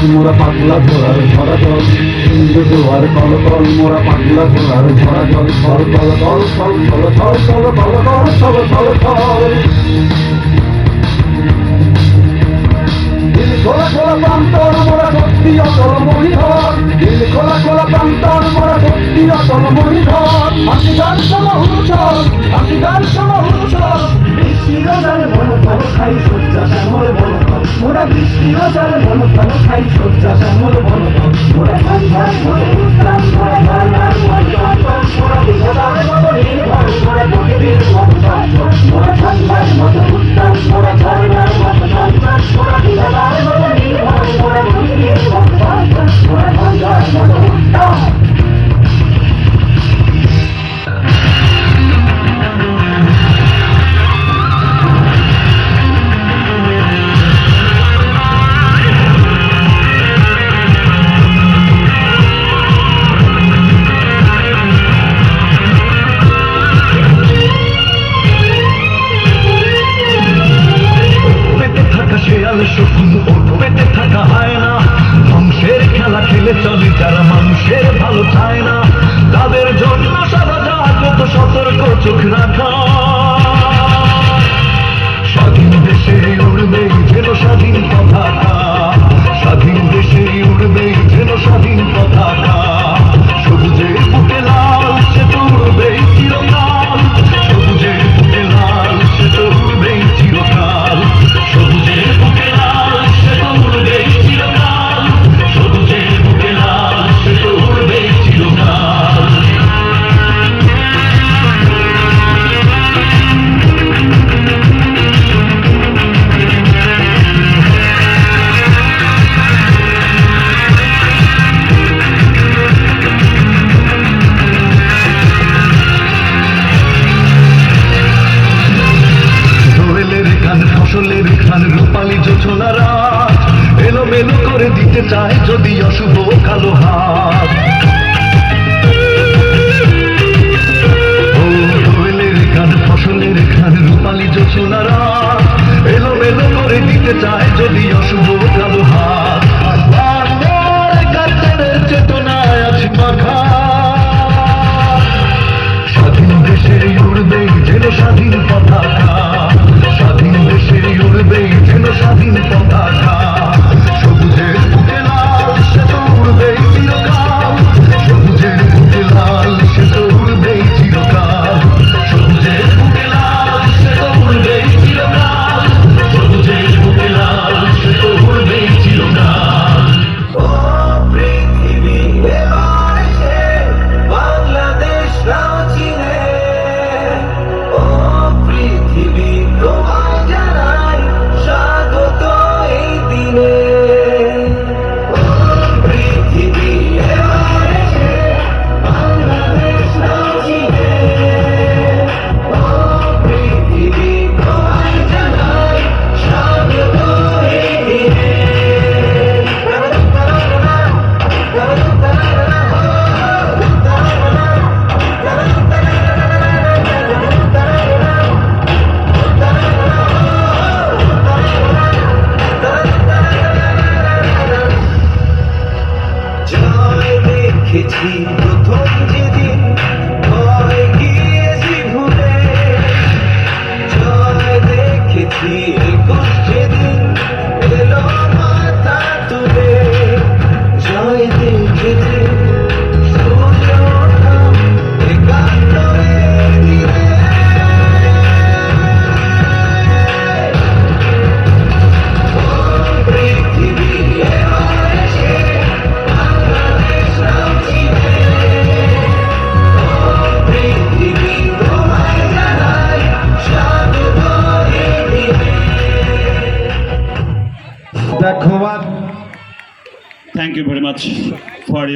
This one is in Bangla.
মোরা পাগলা ঘোড়ার ঝরা জল হিন্দু জোয়ার কল কল মোরা পাগলা ঘোড়ার ঝরা জল ছল কল কল ছল ছল ছল ছল কল কল ছল ছল ছল দিল খোলা খোলা প্রান্তর মোরা সত্যি অচল মহিধর দিল খোলা খোলা প্রান্তর মোরা সত্যি অচল মহিধর হাসি গান সম হুলুচল হাসি গান সম হুলুচল বৃষ্টির জালে বন ফল খাই সজ্জা শ্যামল বন ফল মোরা বৃষ্টির জালে বন ফল খাই সজ্জা শ্যামল বন ফল মোরা ধান ধান মোরা উত্তম মোরা ধান ধান মোরা বিধাতার মতো নির্ভর মোরা প্রকৃতির মতো মোরা ধান ধান মতো উত্তম মোরা ঝর্ণার মতো ধান মোরা বিধাতার মতো নির্ভর মোরা প্রকৃতির মতো মোরা ধান ধান মতো উত্তম চলে যারা মানুষের ভালো চায় না তাদের জন্য সারা জাগত সতর্ক চোখ রাখা স্বাধীন দেশে উড়বে যেন স্বাধীন পতাকা স্বাধীন দেশে উড়বে যেন স্বাধীন পতাকা সবুজে বুকে লাল সে তো উড়বেই চিরকাল সবুজে বুকে লাল সে তো উড়বেই চিরকাল সবুজে বুকে লাল সে তো উড়বেই চিরকাল সবুজে বুকে লাল সে তো উড়বেই চিরকাল দেখেছি প্রথম যেদিন ভয় গিয়েছি ভুলে, জয় দেখেছি 21 যেদিন এলো মাথা তুলে, জয় দেখেছি সূর্য ওঠা 71 দিনে। পৃথিবী এবার এসে বাংলাদেশ নাম চিনে, পৃথিবী তোমায় জানাই স্বাগত এই দিনে। দেখো Thank you very much for your